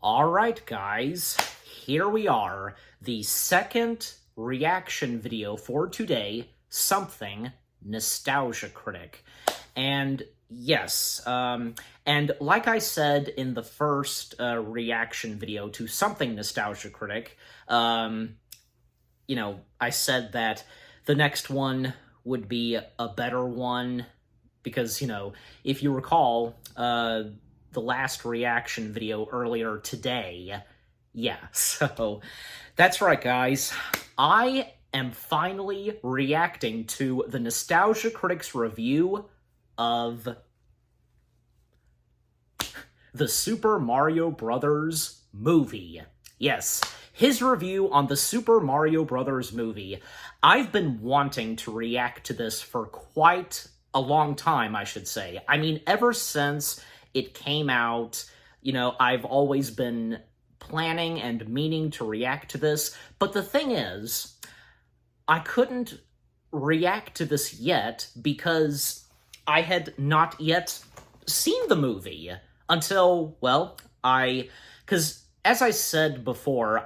Alright guys, here we are, the second reaction video for today, something Nostalgia Critic. And yes, and like I said in the first reaction video to something Nostalgia Critic, I said that the next one would be a better one, because, if you recall, the last reaction video earlier today. Yeah, so that's right, guys. I am finally reacting to the Nostalgia Critic's review of the Super Mario Brothers movie. Yes, his review on the Super Mario Brothers movie. I've been wanting to react to this for quite a long time, I should say. I mean, ever since it came out, I've always been planning and meaning to react to this. But the thing is, I couldn't react to this yet because I had not yet seen the movie until, because as I said before,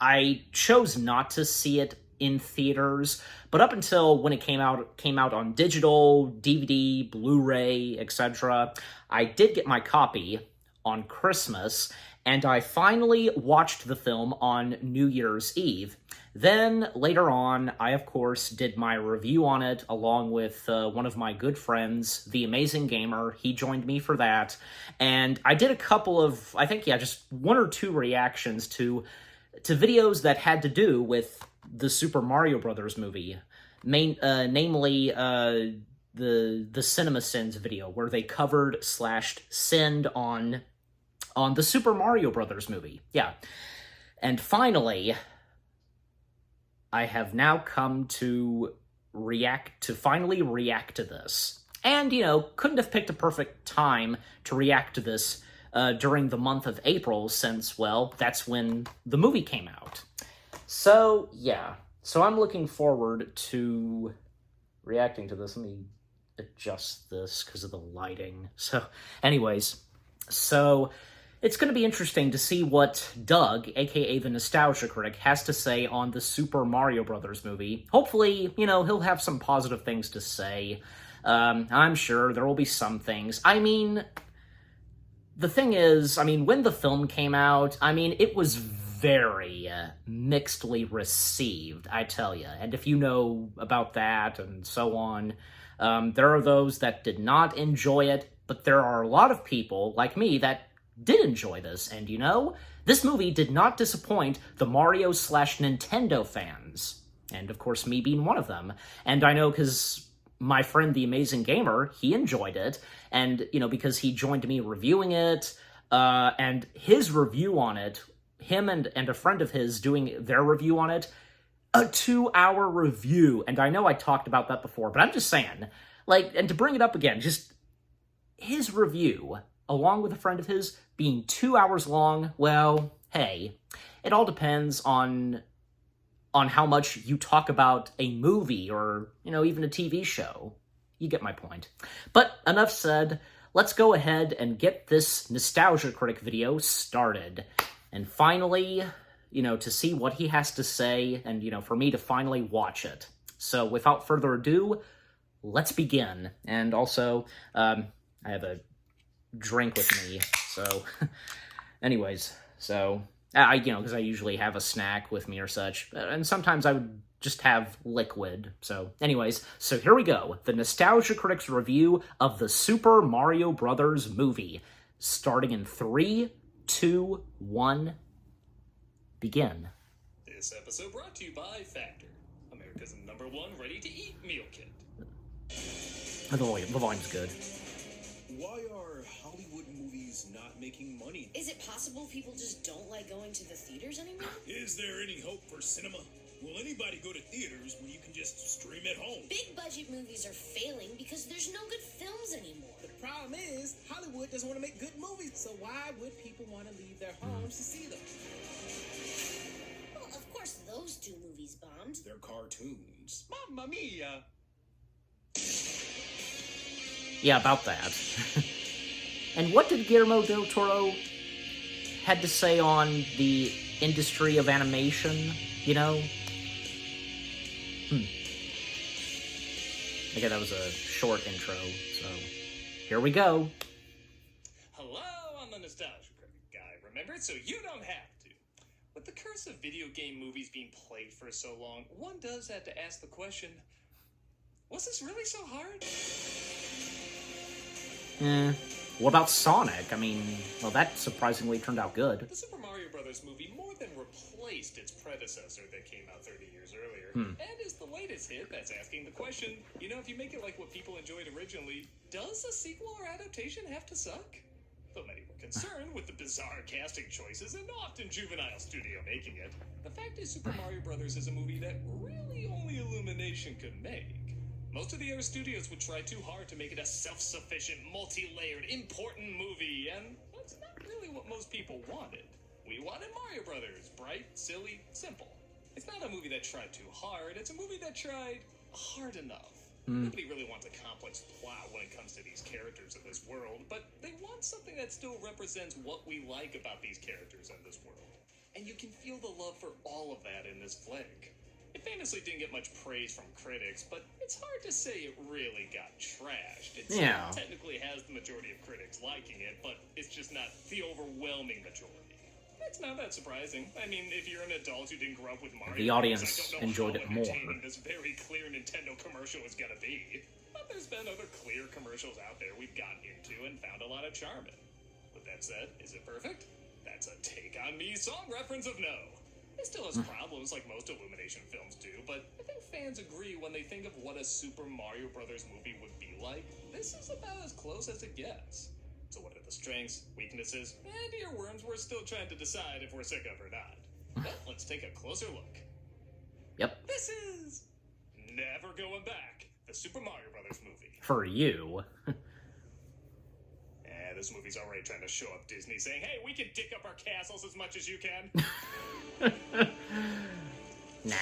I chose not to see it in theaters, but up until when it came out on digital, DVD, Blu-ray, etc., I did get my copy on Christmas, and I finally watched the film on New Year's Eve. Then, later on, I, of course, did my review on it, along with one of my good friends, The Amazing Gamer. He joined me for that, and I did a couple of, just one or two reactions to videos that had to do with the Super Mario Brothers movie, namely the Cinema Sins video, where they covered / sinned on the Super Mario Brothers movie. Yeah. And finally, I have now come to finally react to this. And, couldn't have picked a perfect time to react to this during the month of April, since, that's when the movie came out. So, yeah. So I'm looking forward to reacting to this. Let me adjust this because of the lighting. So, anyways. So, it's going to be interesting to see what Doug, aka the Nostalgia Critic, has to say on the Super Mario Brothers movie. Hopefully, he'll have some positive things to say. I'm sure there will be some things. I mean, the thing is, when the film came out, it was very mixedly received, I tell you. And if you know about that and so on, there are those that did not enjoy it, but there are a lot of people, like me, that did enjoy this. And this movie did not disappoint the Mario / Nintendo fans. And of course, me being one of them. And I know because my friend, The Amazing Gamer, he enjoyed it. And, because he joined me reviewing it, and his review on it, him and a friend of his doing their review on it, a 2-hour review. And I know I talked about that before, but I'm just saying, and to bring it up again, just his review, along with a friend of his, being 2 hours long, well, hey, it all depends on how much you talk about a movie or, even a TV show. You get my point. But enough said, let's go ahead and get this Nostalgia Critic video started. And finally, to see what he has to say, and, for me to finally watch it. So, without further ado, let's begin. And also, I have a drink with me, so, anyways, so, because I usually have a snack with me or such, and sometimes I would just have liquid, so, anyways, so here we go, the Nostalgia Critic's review of the Super Mario Brothers movie, starting in 3, 2, 1, begin. This episode brought to you by Factor, America's #1 ready-to-eat meal kit. The volume's good. Why are Hollywood movies not making money? Is it possible people just don't like going to the theaters anymore? Is there any hope for cinema? Will anybody go to theaters when you can just stream at home? Big budget movies are failing because there's no good films anymore. The problem is, Hollywood doesn't want to make good movies, so why would people want to leave their homes to see them? Well, of course those two movies bombed. They're cartoons. Mamma mia! Yeah, about that. And what did Guillermo del Toro had to say on the industry of animation, you know? Okay, that was a short intro, so here we go. Hello, I'm the Nostalgia Critic guy, remember? So you don't have to. With the curse of video game movies being played for so long, one does have to ask the question, was this really so hard? What about Sonic? I mean, well, that surprisingly turned out good. The Super Mario Brothers movie more than replaced its predecessor that came out 30 years earlier, and is the latest hit that's asking the question, you know, if you make it like what people enjoyed originally, does a sequel or adaptation have to suck? Though many were concerned with the bizarre casting choices and often juvenile studio making it, the fact is Super Mario Brothers is a movie that really only Illumination could make. Most of the other studios would try too hard to make it a self-sufficient, multi-layered, important movie, and that's not really what most people wanted. We wanted Mario Brothers, bright, silly, simple. It's not a movie that tried too hard, it's a movie that tried hard enough. Nobody really wants a complex plot when it comes to these characters in this world, but they want something that still represents what we like about these characters in this world. And you can feel the love for all of that in this flick. It famously didn't get much praise from critics, but it's hard to say it really got trashed. It technically has the majority of critics liking it, but it's just not the overwhelming majority. It's not that surprising. I mean, if you're an adult who didn't grow up with Mario, the audience enjoyed it more. This very clear Nintendo commercial is gonna be. But there's been other clear commercials out there we've gotten into and found a lot of charm in. With that said, is it perfect? That's a Take On Me song reference of no. It still has problems like most Illumination films do, but I think fans agree when they think of what a Super Mario Brothers movie would be like. This is about as close as it gets. So what are the strengths, weaknesses, and earworms we're still trying to decide if we're sick of or not? But let's take a closer look. Yep. This is Never Going Back, the Super Mario Brothers movie. For you. This movie's already trying to show up Disney saying, hey, we can dick up our castles as much as you can. Nah.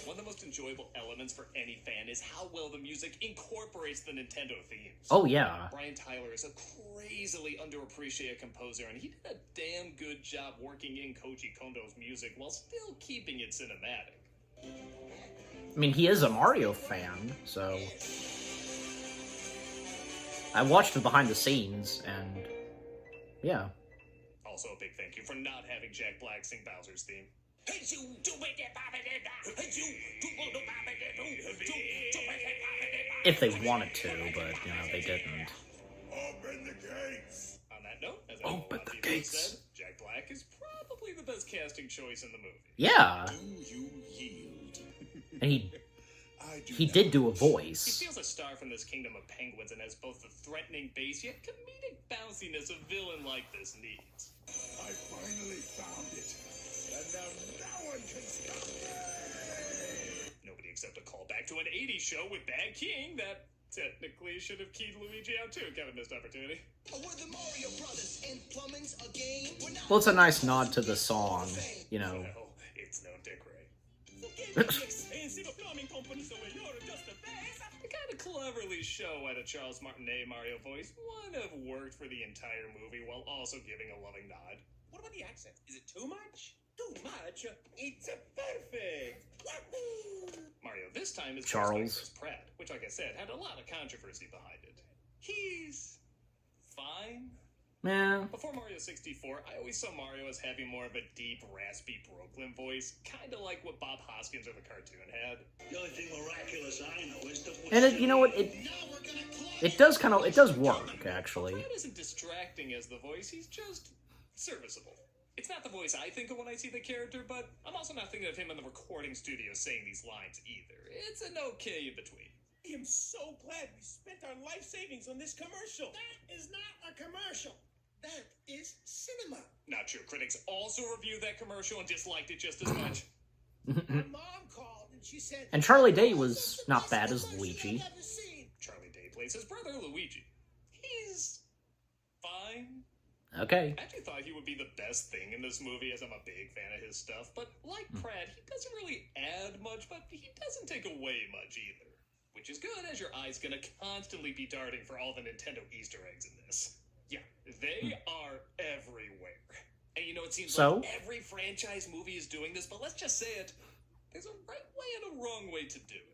One of the most enjoyable elements for any fan is how well the music incorporates the Nintendo themes. Oh, yeah. Brian Tyler is a crazily underappreciated composer, and he did a damn good job working in Koji Kondo's music while still keeping it cinematic. I mean, he is a Mario fan, so... I watched the behind the scenes, and yeah. Also, a big thank you for not having Jack Black sing Bowser's theme. If they wanted to, but, you know, they didn't. Open the gates! On that note, as Open the gates. said, Jack Black is probably the best casting choice in the movie. Yeah. Do you yield? And he did do a He voice. steals a star from this kingdom of penguins and has both the threatening bass yet comedic bounciness a villain like this needs. I finally found it. And now no one can stop me! Nobody except a callback to an 80s show with Bad King that technically should have keyed Luigi out too. Kind of missed opportunity. We're the Mario Brothers, and plumbing's a game. We're not Well, it's a nice nod to the song, you know. No, it's no Dick Ray. The kind of cleverly show at a Charles Martinet Mario voice would have worked for the entire movie while also giving a loving nod. What about the accent? Is it too much? Too much? It's perfect. Wahoo! Mario this time is Charles. voiced by Chris Pratt, which, like I said, had a lot of controversy behind it. He's fine. Yeah. Before Mario 64, I always saw Mario as having more of a deep, raspy Brooklyn voice, kind of like what Bob Hoskins of the cartoon had. The only thing miraculous I know is the And it, you know what, it does work, actually. Pratt isn't distracting as the voice, he's just serviceable. It's not the voice I think of when I see the character, but I'm also not thinking of him in the recording studio saying these lines either. It's an okay in between. I am so glad we spent our life savings on this commercial. That is not a commercial. That is cinema. Not true. Critics also reviewed that commercial and disliked it just as much. My mom called and she said... And Charlie Day was not bad as Luigi. Charlie Day plays his brother, Luigi. He's fine. Okay. I actually thought he would be the best thing in this movie, as I'm a big fan of his stuff, but like Pratt, he doesn't really add much, but he doesn't take away much either. Which is good, as your eye's gonna constantly be darting for all the Nintendo Easter eggs in this. Yeah, they are it seems So? like every franchise movie is doing this, but let's just say it. There's a right way and a wrong way to do it.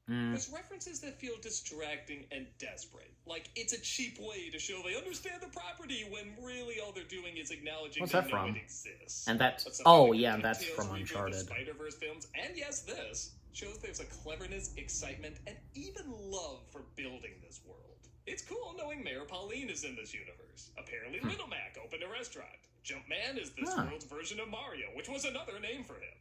There's references that feel distracting and desperate. Like, it's a cheap way to show they understand the property when really all they're doing is acknowledging What's they that know from? it exists. And that... But something Oh, like the yeah, and that's DuckTales from reboot of Uncharted. Spider-Verse films, and yes, this, shows there's a cleverness, excitement, and even love for building this world. It's cool knowing Mayor Pauline is in this universe. Apparently Little Mac opened a restaurant. Jumpman is this world's version of Mario, which was another name for him.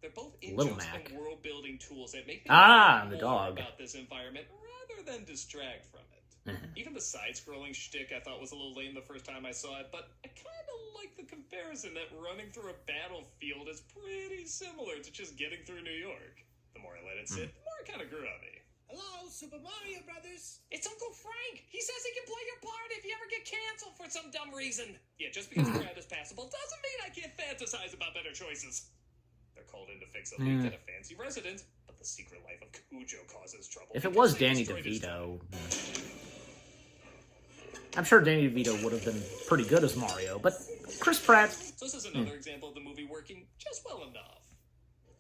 They're both Little in-jokes Mac. and world-building tools that make me Ah, learn the more dog. about this environment rather than distract from it. Even the side-scrolling shtick I thought was a little lame the first time I saw it, but I kind of like the comparison that running through a battlefield is pretty similar to just getting through New York. The more I let it sit, the more it kind of grew on me. Hello, Super Mario Brothers. It's Uncle Frank! He says he can play your part if you ever get canceled for some dumb reason. Yeah, just because Brad is passable doesn't mean I can't fantasize about better choices. They're called in to fix a leak at a fancy residence, but the secret life of Cujo causes trouble. If it because was they Danny destroyed his DeVito... I'm sure Danny DeVito would have been pretty good as Mario, but Chris Pratt... So this is another example of the movie working just well enough.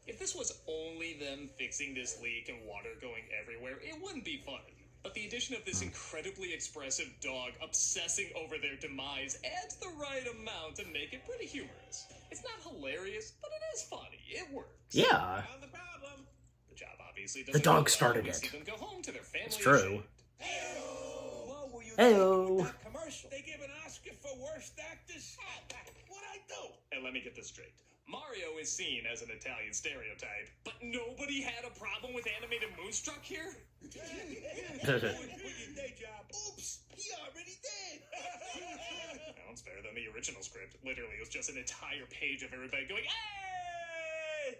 If this was only them fixing this leak and water going everywhere, it wouldn't be funny. But the addition of this incredibly expressive dog obsessing over their demise adds the right amount to make it pretty humorous. It's not hilarious, but it is funny. It works. Yeah. Found the problem. The job obviously doesn't The dog go well. started We it. see them go home to their family. It's true. What were you Heyo. thinking with that commercial? They give an Oscar for worst actors? What'd I do? And let me get this straight. Mario is seen as an Italian stereotype, but nobody had a problem with animated Moonstruck here? Quit your day job. Oops, he already did. No, it's better than the original script. Literally, it was just an entire page of everybody going, "Hey!"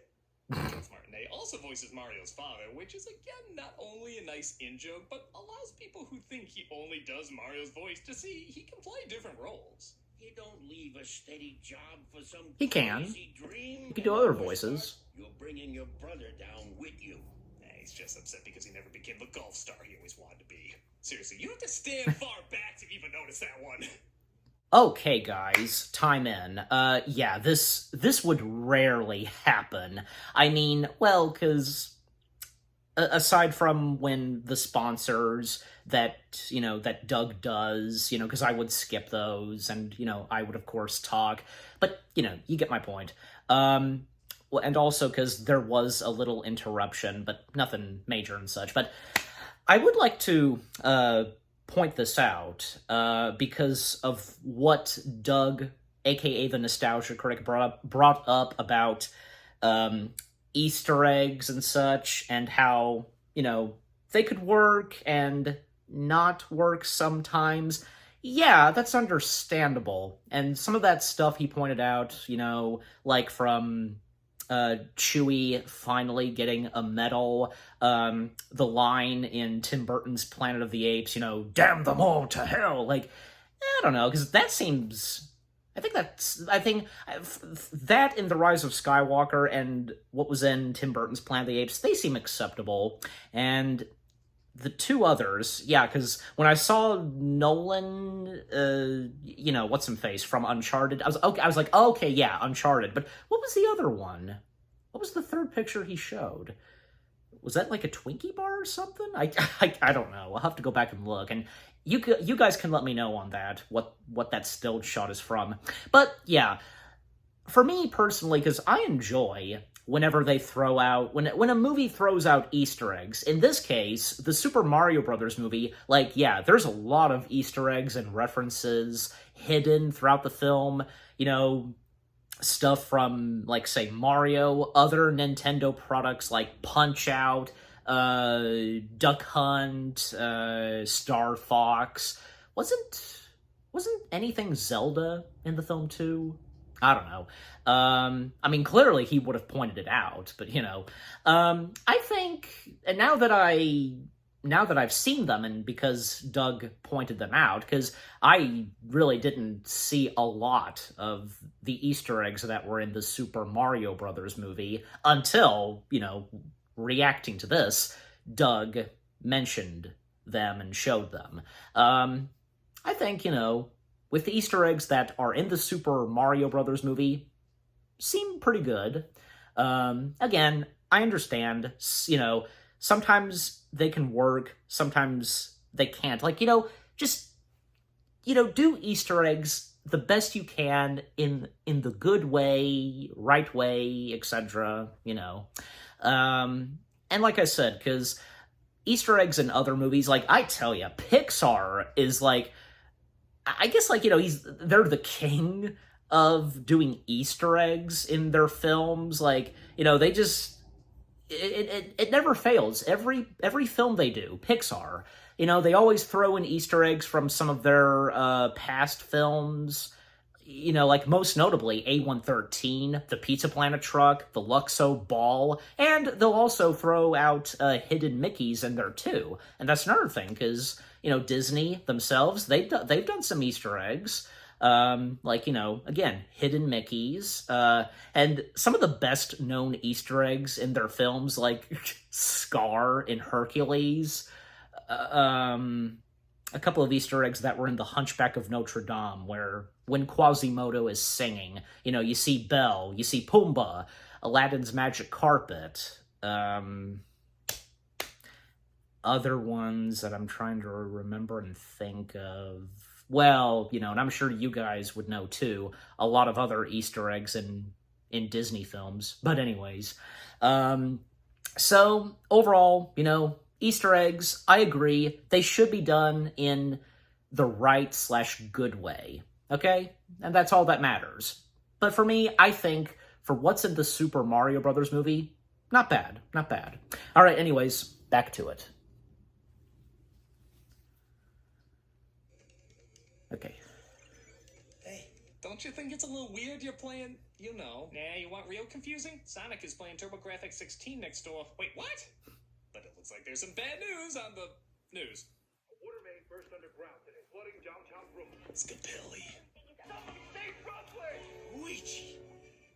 Charles Martinet also voices Mario's father, which is, again, not only a nice in-joke, but allows people who think he only does Mario's voice to see he can play different roles. You don't leave a steady job for some He can. crazy dream. He can do other voices. You're bringing your brother down with you. Nah, he's just upset because he never became the golf star he always wanted to be. Seriously, you have to stand far back to even notice that one. Okay, guys, time in. Yeah, this would rarely happen. I mean, well, because aside from when the sponsors that Doug does, because I would skip those, and, I would, of course, talk. But, you get my point. Well, and also because there was a little interruption, but nothing major and such. But I would like to point this out because of what Doug, aka the Nostalgia Critic, brought up about Easter eggs and such, and how, they could work and not work sometimes. Yeah, that's understandable. And some of that stuff he pointed out, like from Chewie finally getting a medal, the line in Tim Burton's Planet of the Apes, damn them all to hell. Like, I don't know, because that seems... I think that in The Rise of Skywalker and what was in Tim Burton's Planet of the Apes, they seem acceptable. And the two others, yeah, because when I saw Nolan, what's-his-face from Uncharted, I was like, oh, okay, yeah, Uncharted. But what was the other one? What was the third picture he showed? Was that like a Twinkie bar or something? I don't know. I'll have to go back and look. And you guys can let me know on that, what that still shot is from. But yeah, for me personally, because I enjoy whenever they throw out, when a movie throws out Easter eggs. In this case, the Super Mario Brothers movie, there's a lot of Easter eggs and references hidden throughout the film. Stuff from, say, Mario, other Nintendo products like Punch-Out, Duck Hunt, Star Fox. Wasn't anything Zelda in the film too? I don't know. I mean, clearly he would have pointed it out, but I think now that I've seen them, and because Doug pointed them out, because I really didn't see a lot of the Easter eggs that were in the Super Mario Brothers movie until, reacting to this, Doug mentioned them and showed them. I think, with the Easter eggs that are in the Super Mario Brothers movie, seem pretty good. Again, I understand, sometimes they can work, sometimes they can't. Like, just, do Easter eggs the best you can in the good way, right way, etc., And like I said, because Easter eggs in other movies, like, I tell you, Pixar is like, I guess, like, they're the king of doing Easter eggs in their films. Like, they just, it never fails. Every film they do, Pixar, they always throw in Easter eggs from some of their past films. Like most notably A113, the Pizza Planet truck, the Luxo ball, and they'll also throw out hidden Mickeys in there too. And that's another thing, because, Disney themselves, they've done some Easter eggs. Like, again, hidden Mickeys, and some of the best known Easter eggs in their films, like Scar in Hercules, a couple of Easter eggs that were in The Hunchback of Notre Dame, where when Quasimodo is singing, you see Belle, you see Pumbaa, Aladdin's magic carpet, other ones that I'm trying to remember and think of. Well, and I'm sure you guys would know too, a lot of other Easter eggs in Disney films. But anyways, so overall, Easter eggs, I agree, they should be done in the right/good way, okay? And that's all that matters. But for me, I think for what's in the Super Mario Brothers movie, not bad, not bad. All right, anyways, back to it. Okay. Hey, don't you think it's a little weird you're playing, Nah, you want real confusing? Sonic is playing TurboGrafx 16 next door. Wait, what? But it looks like there's some bad news on the news. A water main burst underground today, flooding downtown Brooklyn. Scapelli. Somebody save Brooklyn! Luigi,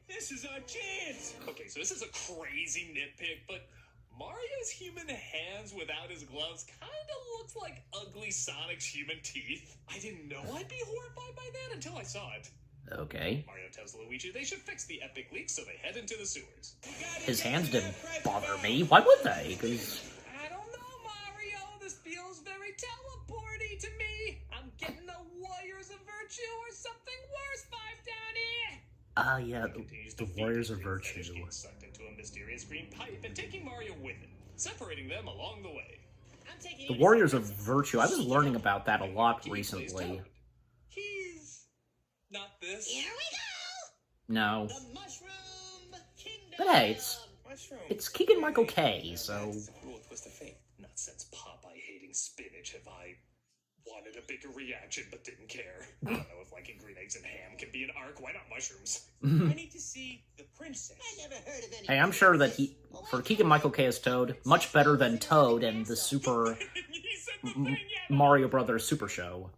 this is our chance. Okay, so this is a crazy nitpick, but Mario's human hands without his gloves kind of looks like ugly Sonic's human teeth. I didn't know I'd be horrified by that until I saw it. Okay. Mario tells Luigi they should fix the epic leak, so they head into the sewers. His hands didn't bother me. Why would they? 'Cause I don't know, Mario. This feels very teleporty to me. I'm getting the Warriors of Virtue or something worse vibe down here. Ah, yeah, Continues the to feed Warriors his of green fetish, Virtue. getting sucked into a mysterious green pipe and taking Mario with it, separating them along the way. I'm taking The you to Warriors of San Virtue, I was learning about that a lot He plays recently. Toad. He's not this. Here we No. go! The Mushroom Kingdom! But hey, Mushroom. it's Keegan-Michael Kay, so... That's a cruel twist of fate. Not since Popeye hating spinach have I wanted a bigger reaction but didn't care. I don't know if liking green eggs and ham can be an arc. Why not mushrooms? I need to see the princess. I never heard of any. Hey, I'm sure that for Keegan-Michael Kay as Toad, much better than Toad and the Super He said the thing yet. Mario Brothers Super Show.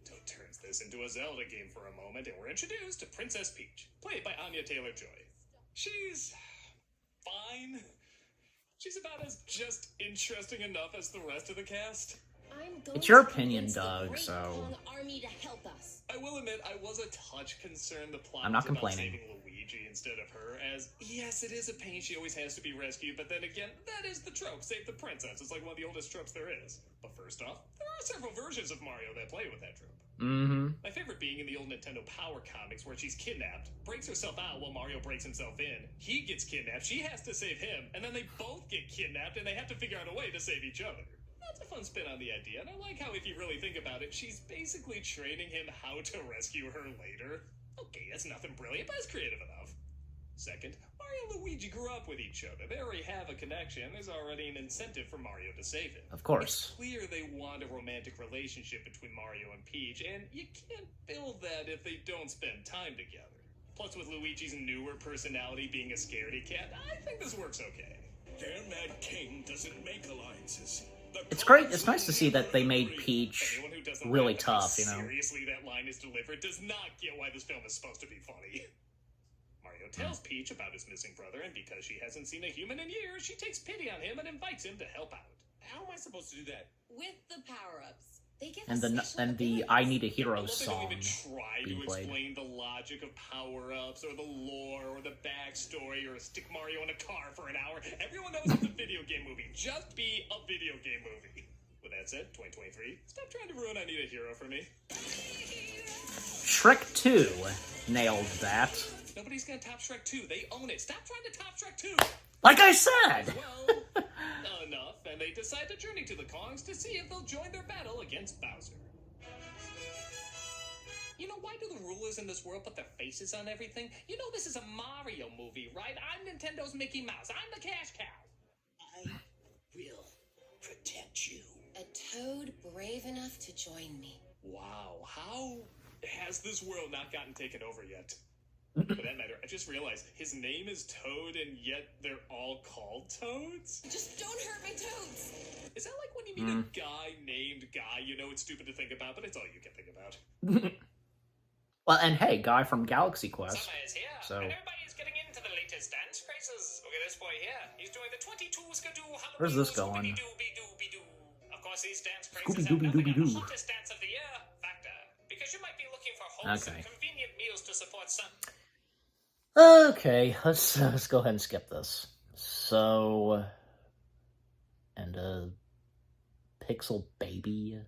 Toad turns this into a Zelda game for a moment, and we're introduced to Princess Peach, played by Anya Taylor-Joy. She's fine. She's about as just interesting enough as the rest of the cast. I'm going It's your to opinion, convince the Doug, Great so- Kong Army to help us. I will admit, I was a touch concerned the plot I'm not was about complaining. saving Luigi instead of her, as, yes, it is a pain she always has to be rescued, but then again, that is the trope, save the princess. It's like one of the oldest tropes there is. But first off, there are several versions of Mario that play with that trope. Mm-hmm. My favorite being in the old Nintendo Power comics where she's kidnapped, breaks herself out while Mario breaks himself in. He gets kidnapped, she has to save him, and then they both get kidnapped and they have to figure out a way to save each other. That's a fun spin on the idea, and I like how if you really think about it, she's basically training him how to rescue her later. Okay, that's nothing brilliant, but it's creative enough. Second, Mario and Luigi grew up with each other. They already have a connection. There's already an incentive for Mario to save him. Of course. It's clear they want a romantic relationship between Mario and Peach, and you can't build that if they don't spend time together. Plus, with Luigi's newer personality being a scaredy cat, I think this works okay. Their Mad King doesn't make alliances. It's great. It's nice to see that they made Peach Anyone who doesn't really laugh at how tough, seriously that line is delivered does not get why this film is supposed to be funny. Mario tells Peach about his missing brother, and because she hasn't seen a human in years, she takes pity on him and invites him to help out. How am I supposed to do that? With the power-ups. They give and us special the abilities. I Need a I Hero love they don't song even try being to played. explain the logic of power-ups or the lore or the backstory or stick Mario in a car for an hour. Everyone knows it's a video game movie. Just be a video game movie. With that said, 2023, stop trying to ruin I Need a Hero for me. Shrek 2 nailed that. Nobody's gonna top Shrek 2. They own it. Stop trying to top Shrek 2. Like I said! Well, enough, and they decide to journey to the Kongs to see if they'll join their battle against Bowser. You know, why do the rulers in this world put their faces on everything? You know this is a Mario movie, right? I'm Nintendo's Mickey Mouse. I'm the cash cow. I will protect you. A toad brave enough to join me. Wow, how has this world not gotten taken over yet? For that matter, I just realized his name is Toad, and yet they're all called Toads? Just don't hurt my toads. Is that like when you meet a guy named Guy? You know it's stupid to think about, but it's all you can think about. Well, and hey, guy from Galaxy Quest. Summer is here, So- and everybody's getting into the latest dance crazes. Look at this boy here. He's doing the 22 skidoo Halloween. Where's this going? Scooby-Doo-be-doo-be-doo. Of course, these dance crazes Scooby-Dooby-Dooby-Doo. have nothing on the hottest dance of the year factor. Because you might be looking for wholesome, Okay. convenient meals to support some. Okay, let's go ahead and skip this. So, and Pixel Baby.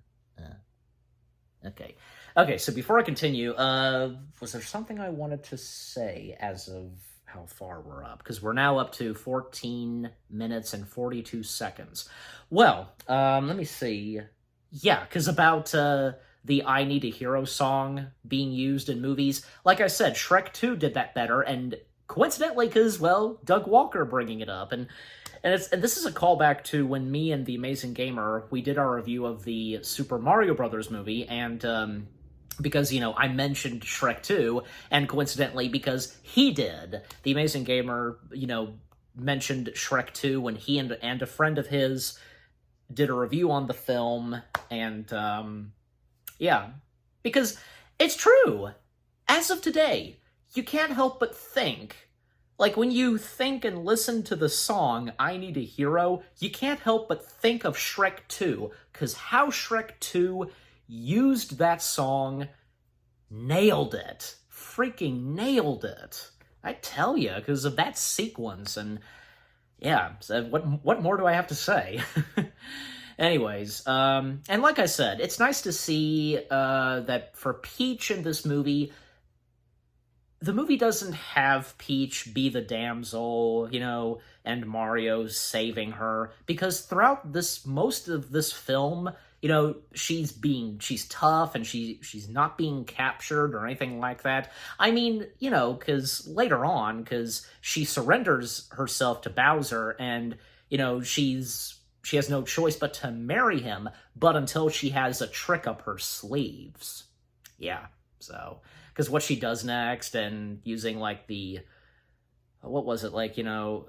Okay. So before I continue, was there something I wanted to say as of how far we're up? Because we're now up to 14 minutes and 42 seconds. Well, let me see. Yeah, because about the I Need a Hero song being used in movies, like I said, Shrek 2 did that better, and coincidentally, because, well, Doug Walker bringing it up, and this is a callback to when me and the Amazing Gamer, we did our review of the Super Mario Brothers movie, and because, you know, I mentioned Shrek 2, and coincidentally, because he did, the Amazing Gamer, you know, mentioned Shrek 2 when he and a friend of his did a review on the film, and, yeah, because it's true. As of today, you can't help but think, like, when you think and listen to the song, I Need a Hero, you can't help but think of Shrek 2, because how Shrek 2 used that song, nailed it. Freaking nailed it. I tell you, because of that sequence, and yeah, so what more do I have to say? Anyways, and like I said, it's nice to see that for Peach in this movie, the movie doesn't have Peach be the damsel, you know, and Mario saving her, because throughout most of this film, you know, she's tough, and she's not being captured or anything like that. I mean, you know, because later on, because she surrenders herself to Bowser, and, you know, she has no choice but to marry him, but until she has a trick up her sleeves. Yeah, so, because what she does next, and using, like, what was it, like, you know,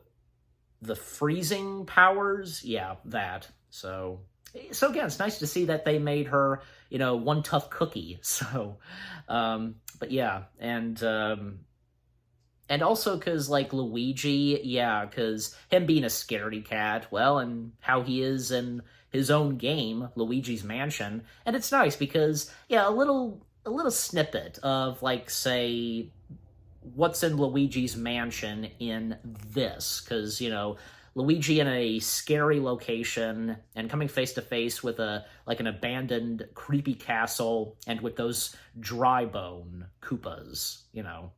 the freezing powers? Yeah, that. So again, it's nice to see that they made her, you know, one tough cookie, so, but yeah, and also because, like, Luigi, yeah, because him being a scaredy cat, well, and how he is in his own game, Luigi's Mansion, and it's nice because, yeah, a little snippet of, like, say, what's in Luigi's Mansion in this, because, you know, Luigi in a scary location and coming face to face with an abandoned creepy castle and with those dry bone Koopas, you know.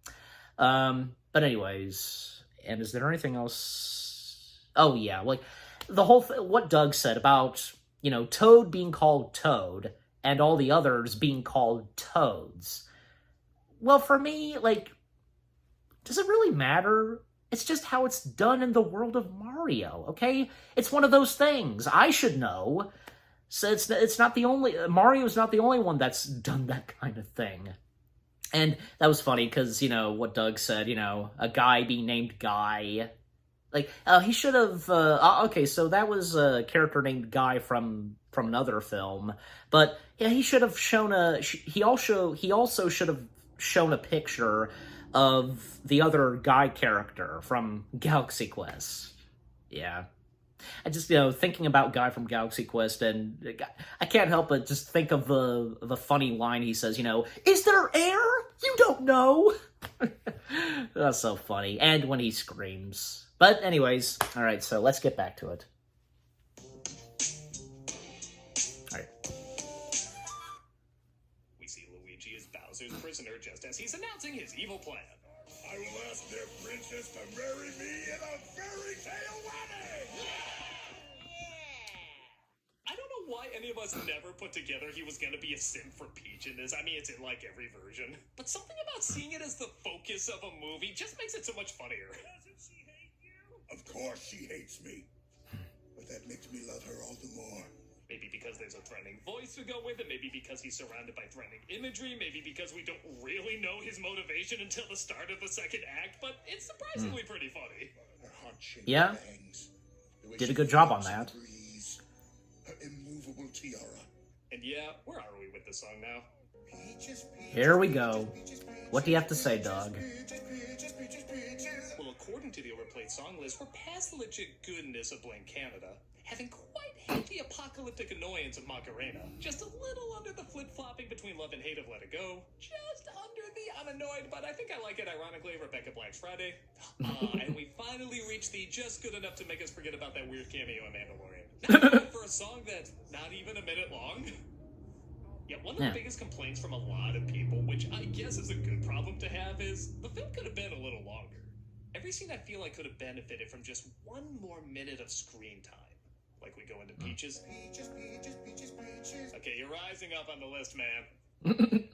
But anyways, and is there anything else? Oh yeah, like the whole what Doug said about, you know, Toad being called Toad and all the others being called Toads. Well, for me, like, does it really matter? It's just how it's done in the world of Mario, okay? It's one of those things. I should know. So it's not the only... Mario's not the only one that's done that kind of thing. And that was funny, because, you know, what Doug said, you know, a guy being named Guy. Like, he should have... okay, so that was a character named Guy from another film. But, yeah, he should have shown he also should have shown a picture of the other Guy character from Galaxy Quest. Yeah. I just, thinking about Guy from Galaxy Quest, and I can't help but just think of the funny line he says, is there air? You don't know. That's so funny. And when he screams. But anyways, alright, so let's get back to it. Alright. We see Luigi as Bowser's prisoner just as he's announcing his evil plan. I will ask their princess to marry me in a fairy tale wedding! I don't know why any of us never put together he was gonna be a simp for Peach in this. I mean, it's in like every version. But something about seeing it as the focus of a movie just makes it so much funnier. Doesn't she hate you? Of course she hates me. But that makes me love her all the more. Maybe because there's a threatening voice to go with it, maybe because he's surrounded by threatening imagery, maybe because we don't really know his motivation until the start of the second act, but it's surprisingly pretty funny. Her heart-shaped Yeah. bangs, the way Did a she good job on floats and that. breathes, her immovable tiara. And yeah, where are we with the song now? Peaches, peaches, Here we go. peaches, peaches, What do you have to say, Doug? peaches, peaches, peaches, peaches. Well, according to the overplayed song list, we're past the legit goodness of Blame Canada, having quite hit the apocalyptic annoyance of Macarena, just a little under the flip-flopping between love and hate of Let It Go, just under the I'm annoyed, but I think I like it ironically Rebecca Black's Friday, and we finally reached the just good enough to make us forget about that weird cameo in Mandalorian. Not for a song that's not even a minute long. Yeah, one of the biggest complaints from a lot of people, which I guess is a good problem to have, is the film could have been a little longer. Every scene I feel like could have benefited from just one more minute of screen time. Like we go into Peaches. Peaches, peaches, peaches, peaches. Okay, you're rising up on the list, man.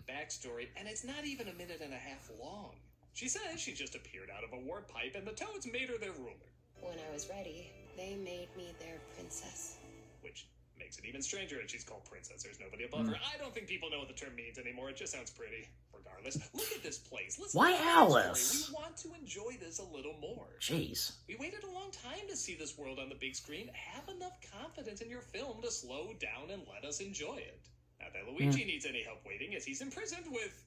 Backstory, and it's not even a minute and a half long. She says she just appeared out of a warp pipe and the Toads made her their ruler. When I was ready, they made me their princess. Which makes it even stranger that she's called princess. There's nobody above her. I don't think people know what the term means anymore. It just sounds pretty. Regardless, look at this place. Let's Why look at the Alice? story. We want to enjoy this a little more. Jeez. We waited a long time to see this world on the big screen. Have enough confidence in your film to slow down and let us enjoy it. Not that Luigi needs any help waiting, as he's imprisoned with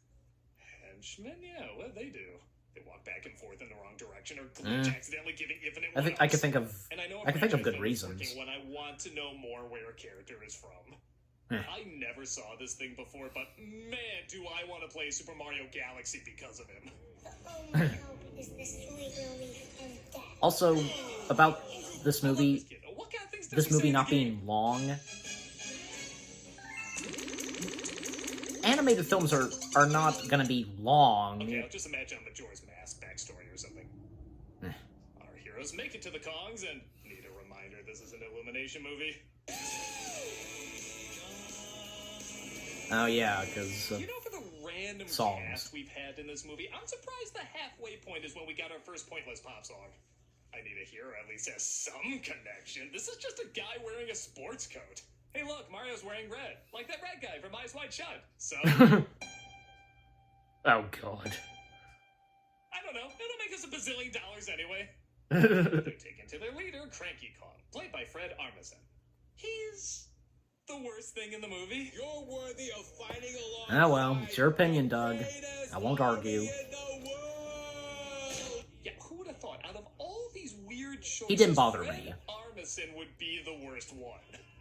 henchmen. Yeah, what they do? They walk back and forth in the wrong direction, or glitch accidentally giving infinite. I can think of And I know I can think of franchise good is reasons. working when I want to know more where a character is from. I never saw this thing before, but man, do I want to play Super Mario Galaxy because of him. The only hope is the sweet relief of death. Also, about this I love movie, this kid. What kind of things does this he say movie in the not game? being long. Animated films are not gonna be long. Okay, I'll just imagine I'm Majora's Mask backstory or something. Our heroes make it to the Kongs and need a reminder this is an Illumination movie. Oh yeah, because You know, for the random songs. cast we've had in this movie, I'm surprised the halfway point is when we got our first pointless pop song. I need a hero at least has some connection. This is just a guy wearing a sports coat. Hey look, Mario's wearing red. Like that red guy from Eyes Wide Shut. So, oh god. I don't know. It'll make us $1 bazillion anyway. They're taken to their leader, Cranky Kong, played by Fred Armisen. He's the worst thing in the movie. You're worthy of fighting along. Oh well, it's your opinion, Doug. I won't argue. Yeah, who would have thought out of all these weird choices, He didn't bother Fred me. Armisen would be the worst one.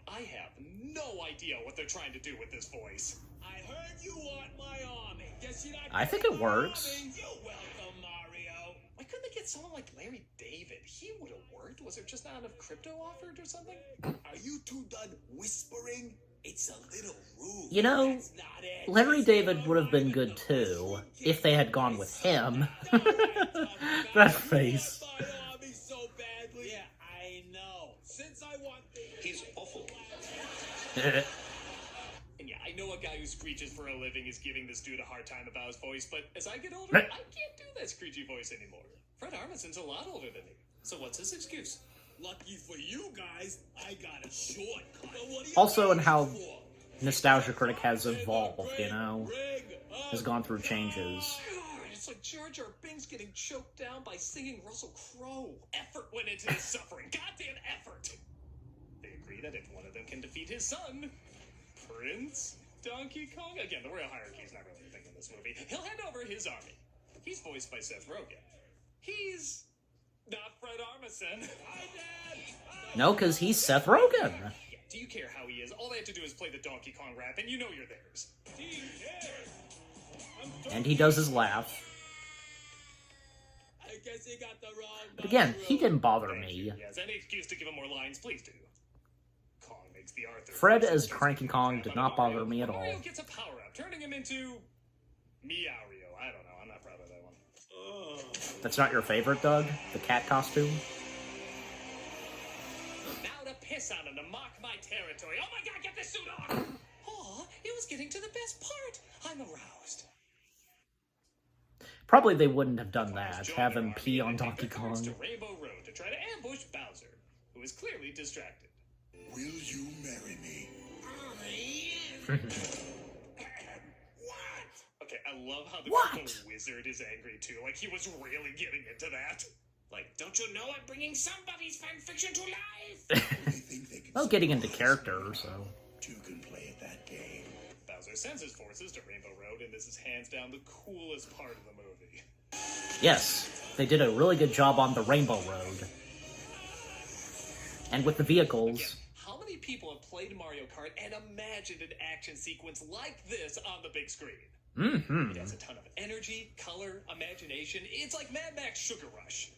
I have no idea what they're trying to do with this voice. I heard you want my army. Guess you're not I think getting it my works. army. You're welcome, Mario. Why couldn't they get someone like Larry David? He would have worked. Was there just not enough crypto offered or something? Are you two done whispering? It's a little rude. You know, That's not it. Larry David would have been good too, if they had gone with him. That face. My army so badly. Yeah, I know. Since I want He's awful. And yeah, I know a guy who screeches for a living is giving this dude a hard time about his voice, but as I get older, I can't do that screechy voice anymore. Fred Armisen's a lot older than me. So what's his excuse? lucky for you guys, I got a shortcut. But what are you Also in how waiting for? Nostalgia Critic has evolved, you know? Has gone through changes. God, it's like Jar Jar Binks getting choked down by singing Russell Crowe. Effort went into his suffering. Goddamn effort! They agree that if one of them can defeat his son, Prince Donkey Kong, again, the royal hierarchy is not really a thing in this movie, he'll hand over his army. He's voiced by Seth Rogen. He's Not Fred Armisen. No, because he's Seth Rogen. Yeah, do you care how he is? All they have to do is play the Donkey Kong rap, and you know you're theirs. And he does his laugh. I guess he got the wrong. But again, he didn't bother Thank me. you. Yes, any excuse to give him more lines, please do. Kong makes the Arthur. Fred as Cranky Kong did not bother me at all. Mario gets a power up, turning him into Meowrio. I don't know. I'm not proud of that one. That's not your favorite, Doug? The cat costume? Now to piss on him to mark my territory. Oh my god, get this suit on! Aw, it was getting to the best part. I'm aroused. Probably they wouldn't have done that. Have him pee on Donkey Kong. To Rainbow Road to try to ambush Bowser, who is clearly distracted. Will you marry me? Okay, I love how the What? wizard is angry too. Like he was really getting into that. Like, don't you know I'm bringing somebody's fanfiction to life? They think they can Well, getting into character, so... two can play at that game. Bowser sends his forces to Rainbow Road, and this is hands down the coolest part of the movie. Yes, they did a really good job on the Rainbow Road. And with the vehicles... How many people have played Mario Kart and imagined an action sequence like this on the big screen? Mm-hmm. It has a ton of energy, color, imagination. It's like Mad Max Sugar Rush.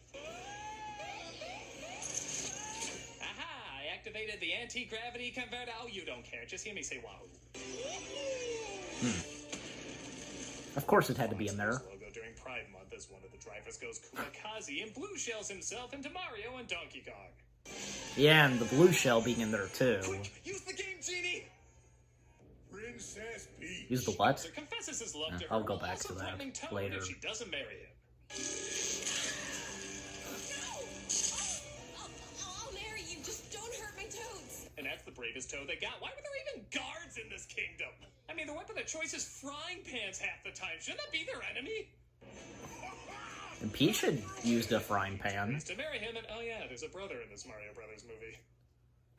Aha! I activated the anti-gravity converter. Oh, you don't care. Just hear me say wahoo. Of course it had to be in there. Logo during Pride Month as one of the drivers goes kamikaze and blue shells himself into Mario and Donkey Kong. Yeah, and the blue shell being in there, too. Quick, use the game genie! Princess Peach. Use the what? Bowser confesses his love to her, I'll go while back also to that threatening Toad later. if she doesn't marry him. I'll marry you. Just don't hurt my toads. And that's the bravest Toad they got. Why were there even guards in this kingdom? I mean, the weapon of choice is frying pans half the time. Shouldn't that be their enemy? And Peach had used a frying pan. To marry him, and oh yeah, there's a brother in this Mario Brothers movie.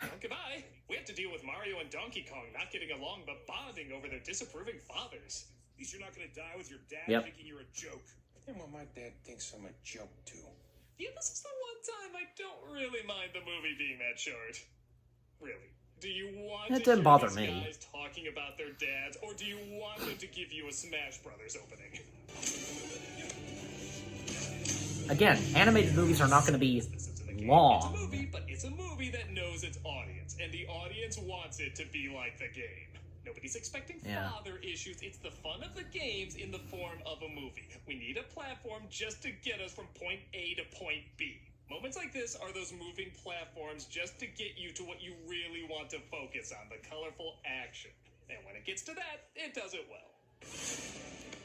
Well, goodbye. We have to deal with Mario and Donkey Kong not getting along, but bonding over their disapproving fathers. At least you're not gonna die with your dad Yep. thinking you're a joke. And well, my dad thinks I'm a joke too. Yeah, this is the one time I don't really mind the movie being that short. Really. Do you want It to didn't hear bother these me. guys talking about their dads, or do you want them to give you a Smash Brothers opening? Again, animated movies are not going to be This isn't a game. It's a long. movie, but it's a movie that knows its audience, and the audience wants it to be like the game. Nobody's expecting Yeah. father issues. It's the fun of the games in the form of a movie. We need a platform just to get us from point A to point B. Moments like this are those moving platforms just to get you to what you really want to focus on, the colorful action. And when it gets to that, it does it well.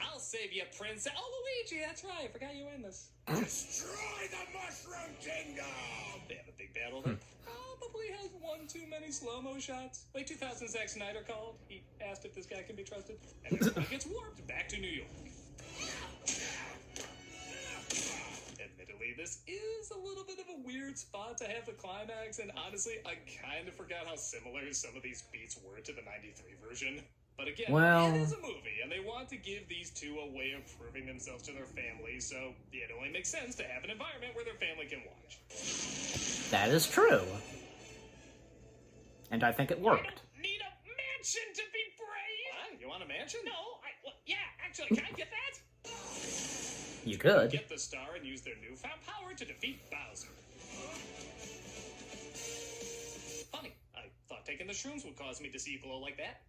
I'll save you, Prince. Oh, Luigi, that's right. I forgot you were in this. Destroy the Mushroom Kingdom! They have a big battle that probably has one too many slow-mo shots. Like 2000 Zack Snyder called. He asked if this guy can be trusted. And everybody gets warped back to New York. Admittedly, this is a little bit of a weird spot to have the climax, and honestly, I kind of forgot how similar some of these beats were to the 93 version. But again, Well- it is a movie, and they want to give these two a way of proving themselves to their family, so it only makes sense to have an environment where their family can watch. That is true. And I think it worked. Need a mansion to be brave? What? You want a mansion? No, yeah, actually, can I get that? You could. Get the star and use their newfound power to defeat Bowser. Funny, I thought taking the shrooms would cause me to see glow like that.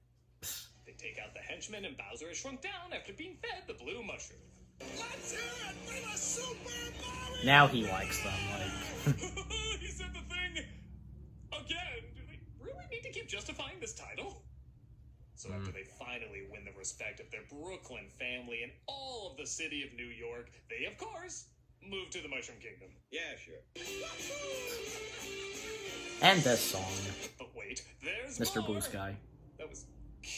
They take out the henchman and Bowser is shrunk down after being fed the blue mushroom. Let's hear it for the Super Mario! Now he likes them, like... He said the thing again. Do they really need to keep justifying this title? So after they finally win the respect of their Brooklyn family and all of the city of New York, they, of course, move to the Mushroom Kingdom. Yeah, sure. And this song, But wait, there's Mr. more. Blue Sky. That was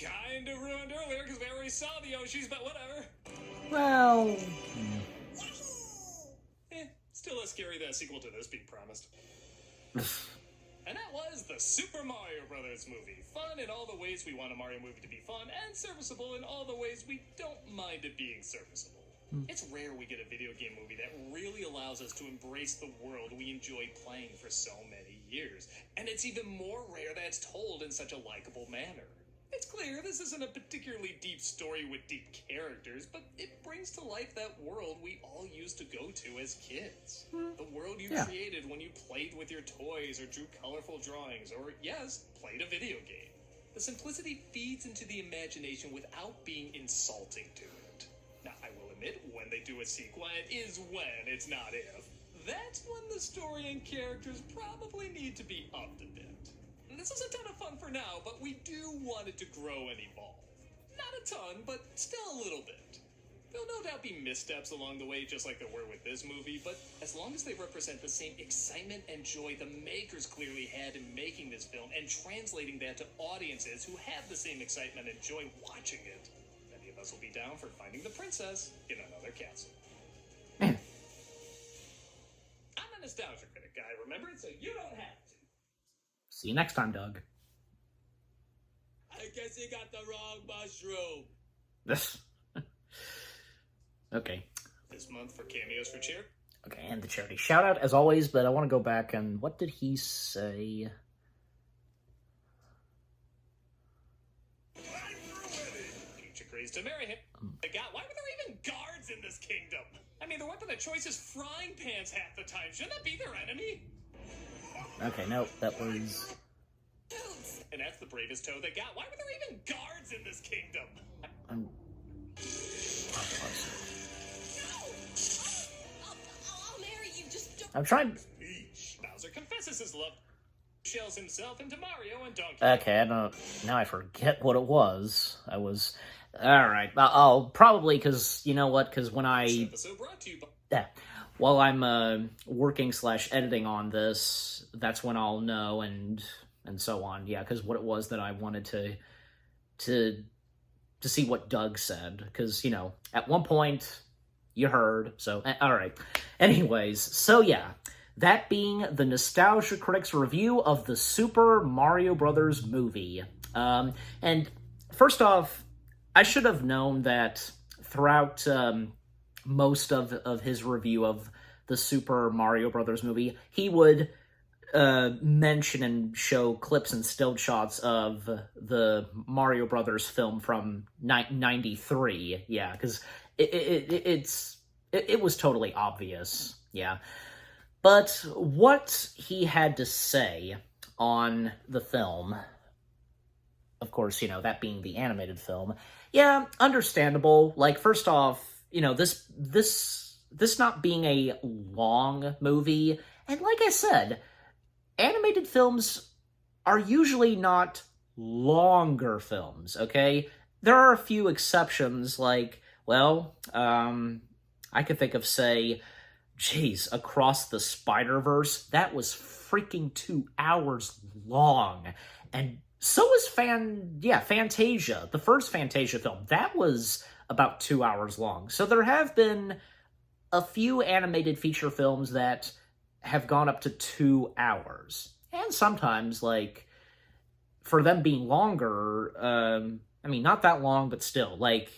kind of ruined earlier because we already saw the Yoshis, but whatever. Well... Still less scary than a sequel to this being promised. And that was the Super Mario Brothers movie. Fun in all the ways we want a Mario movie to be fun, and serviceable in all the ways we don't mind it being serviceable. It's rare we get a video game movie that really allows us to embrace the world we enjoyed playing for so many years. And it's even more rare that it's told in such a likable manner. It's clear this isn't a particularly deep story with deep characters, but it brings to life that world we all used to go to as kids. The world you created when you played with your toys or drew colorful drawings or, yes, played a video game. The simplicity feeds into the imagination without being insulting to it. Now, I will admit, when they do a sequel, and it is when, it's not if, that's when the story and characters probably need to be upped a bit. This is a ton of fun for now, but we do want it to grow and evolve. Not a ton, but still a little bit. There'll no doubt be missteps along the way, just like there were with this movie, but as long as they represent the same excitement and joy the makers clearly had in making this film and translating that to audiences who have the same excitement and joy watching it, many of us will be down for finding the princess in another castle. I'm a nostalgia critic guy, remember it, so you don't have to. See you next time, Doug. I guess you got the wrong mushroom. This. Okay. This month for cameos for cheer. Okay, and the charity shout out as always, but I want to go back and what did he say? Peach agrees to marry him. Why were there even guards in this kingdom? I mean, the weapon of choice is frying pans half the time. Shouldn't that be their enemy? Okay, no, that was... And that's the bravest toe they got. Why were there even guards in this kingdom? I'll marry you. Just don't. I'm trying... Bowser confesses his love. Shells himself into Mario and Donkey. Okay, I don't... Now I forget what it was. I was... Alright, I'll probably, because, you know what, because when I... This episode brought to you by... Yeah. While I'm working/editing on this, that's when I'll know and so on. Yeah, because what it was that I wanted to see what Doug said, because, you know, at one point you heard. So all right. Anyways, so yeah, that being the Nostalgia Critics review of the Super Mario Brothers movie. And first off, I should have known that throughout most of his review of the Super Mario Brothers movie, he would mention and show clips and still shots of the Mario Brothers film from 93. Yeah, because it was totally obvious. Yeah. But what he had to say on the film, of course, you know, that being the animated film, yeah, understandable. Like, first off, you know, this not being a long movie, and like I said, animated films are usually not longer films, okay? There are a few exceptions, like, well, I could think of, say, geez, Across the Spider-Verse, that was freaking 2 hours long, and so was Fantasia, the first Fantasia film, that was about 2 hours long. So there have been a few animated feature films that have gone up to 2 hours. And sometimes, like, for them being longer, I mean, not that long, but still, like,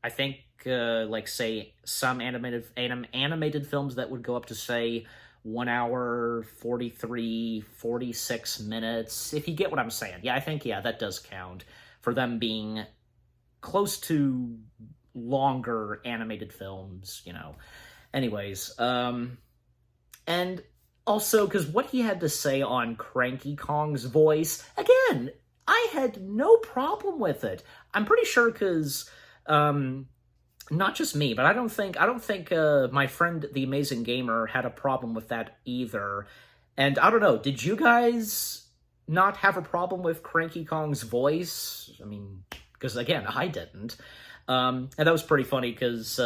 I think, like, say, some animated films that would go up to, say, 1 hour, 43, 46 minutes, if you get what I'm saying. Yeah, I think, yeah, that does count for them being close to longer animated films, you know. Anyways, and also, because what he had to say on Cranky Kong's voice, again, I had no problem with it. I'm pretty sure because, not just me, but I don't think my friend The Amazing Gamer had a problem with that either. And I don't know, did you guys not have a problem with Cranky Kong's voice? I mean, because again, I didn't. And that was pretty funny because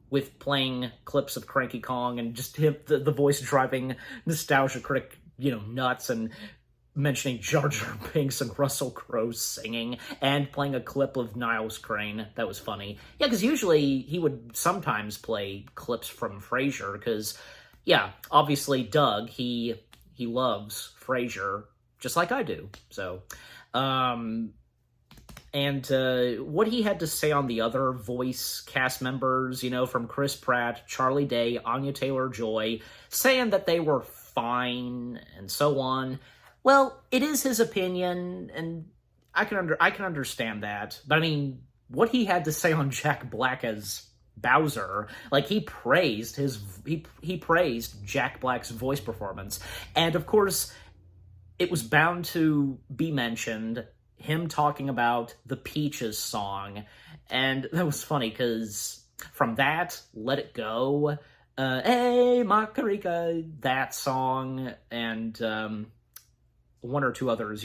with playing clips of Cranky Kong and just him, the voice driving Nostalgia Critic, you know, nuts, and mentioning Jar Jar Binks and Russell Crowe singing, and playing a clip of Niles Crane. That was funny. Yeah, because usually he would sometimes play clips from Frasier, because, yeah, obviously Doug, he loves Frasier, just like I do. So, and and what he had to say on the other voice cast members, from Chris Pratt, Charlie Day, Anya Taylor-Joy, saying that they were fine and so on. Well, it is his opinion, and I can understand that. But I mean, what he had to say on Jack Black as Bowser, he praised he praised Jack Black's voice performance, and of course, it was bound to be mentioned, him talking about the Peaches song, and that was funny, because from that, Let It Go, Hey Makarika, that song, and one or two others,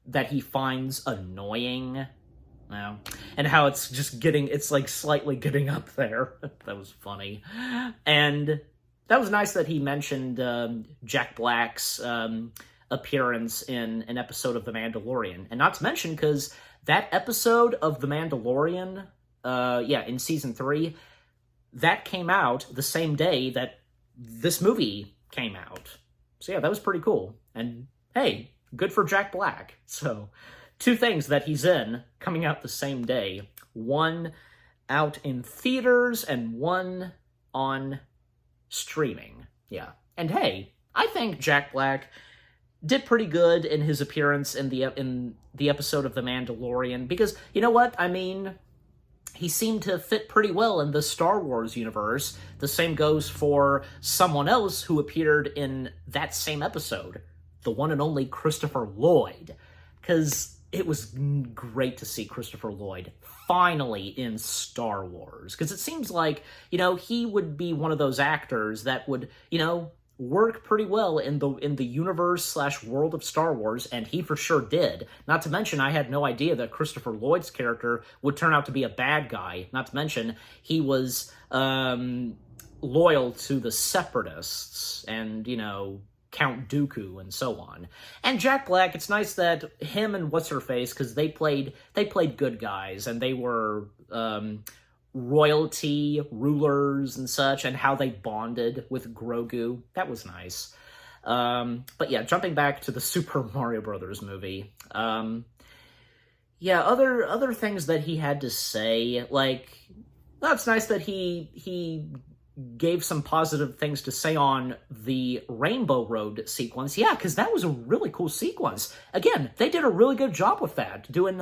that he finds annoying, and how it's just it's slightly getting up there. That was funny. And that was nice that he mentioned Jack Black's appearance in an episode of The Mandalorian. And not to mention, because that episode of The Mandalorian, in season 3, that came out the same day that this movie came out. So yeah, that was pretty cool. And hey, good for Jack Black. So, 2 things that he's in coming out the same day. One out in theaters and one on streaming. Yeah. And hey, I think Jack Black did pretty good in his appearance in the episode of The Mandalorian, because, you know what? I mean, he seemed to fit pretty well in the Star Wars universe. The same goes for someone else who appeared in that same episode, the one and only Christopher Lloyd, because it was great to see Christopher Lloyd finally in Star Wars, because it seems like, he would be one of those actors that would, work pretty well in the universe/world of Star Wars, and he for sure did. Not to mention, I had no idea that Christopher Lloyd's character would turn out to be a bad guy. Not to mention, he was loyal to the Separatists, and, Count Dooku and so on. And Jack Black, it's nice that him and What's-Her-Face, because they played good guys, and they were royalty rulers and such, and how they bonded with Grogu. That was nice. But yeah, jumping back to the Super Mario Brothers movie. Other things that he had to say, it's nice that he gave some positive things to say on the Rainbow Road sequence. Yeah, because that was a really cool sequence. Again, they did a really good job with that, doing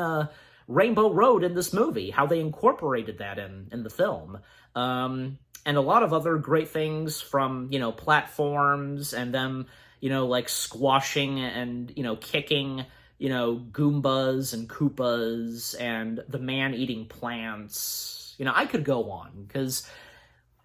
Rainbow Road in this movie, how they incorporated that in the film. And a lot of other great things from, platforms and them, squashing and, kicking, Goombas and Koopas and the man eating plants. I could go on, because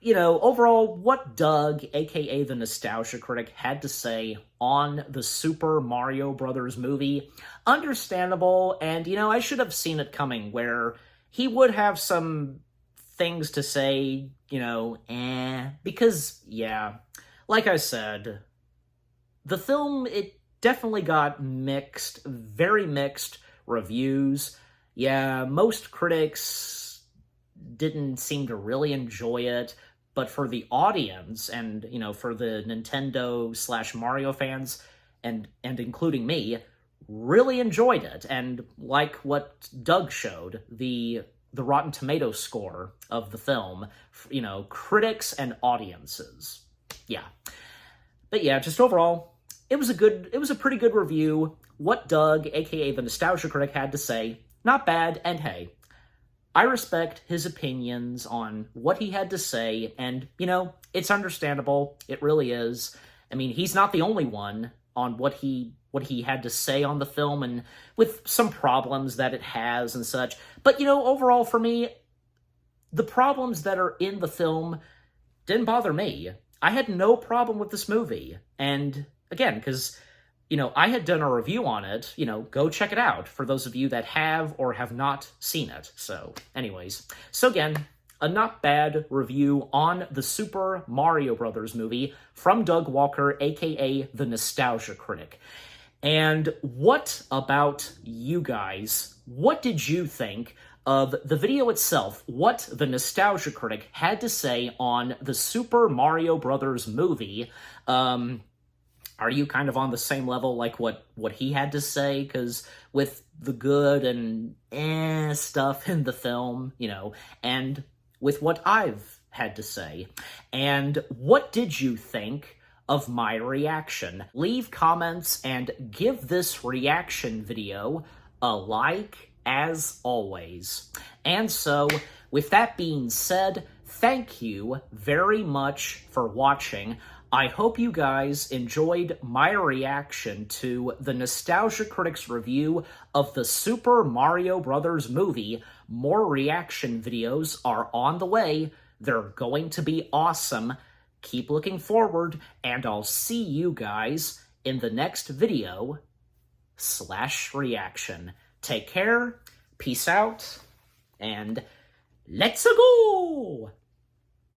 overall, what Doug, aka the Nostalgia Critic, had to say on the Super Mario Brothers movie, understandable, and, I should have seen it coming, where he would have some things to say, because, yeah, like I said, the film, it definitely got very mixed reviews. Yeah, most critics didn't seem to really enjoy it, but for the audience and, for the Nintendo/Mario fans, and including me, really enjoyed it. And like what Doug showed, the Rotten Tomatoes score of the film, critics and audiences. Yeah. But yeah, just overall, it was a pretty good review. What Doug, aka the Nostalgia Critic, had to say, not bad, and hey, I respect his opinions on what he had to say, and, it's understandable. It really is. I mean, he's not the only one on what he had to say on the film, and with some problems that it has and such. But, overall for me, the problems that are in the film didn't bother me. I had no problem with this movie. And, again, because I had done a review on it. Go check it out for those of you that have or have not seen it. So, anyways. So again, a not bad review on the Super Mario Brothers movie from Doug Walker, aka the Nostalgia Critic. And what about you guys? What did you think of the video itself? What the Nostalgia Critic had to say on the Super Mario Brothers movie? Are you kind of on the same level like what he had to say? Because with the good and stuff in the film, and with what I've had to say. And what did you think of my reaction? Leave comments and give this reaction video a like, as always. And so, with that being said, thank you very much for watching. I hope you guys enjoyed my reaction to the Nostalgia Critics review of the Super Mario Bros. Movie. More reaction videos are on the way. They're going to be awesome. Keep looking forward, and I'll see you guys in the next video / reaction. Take care, peace out, and let's go!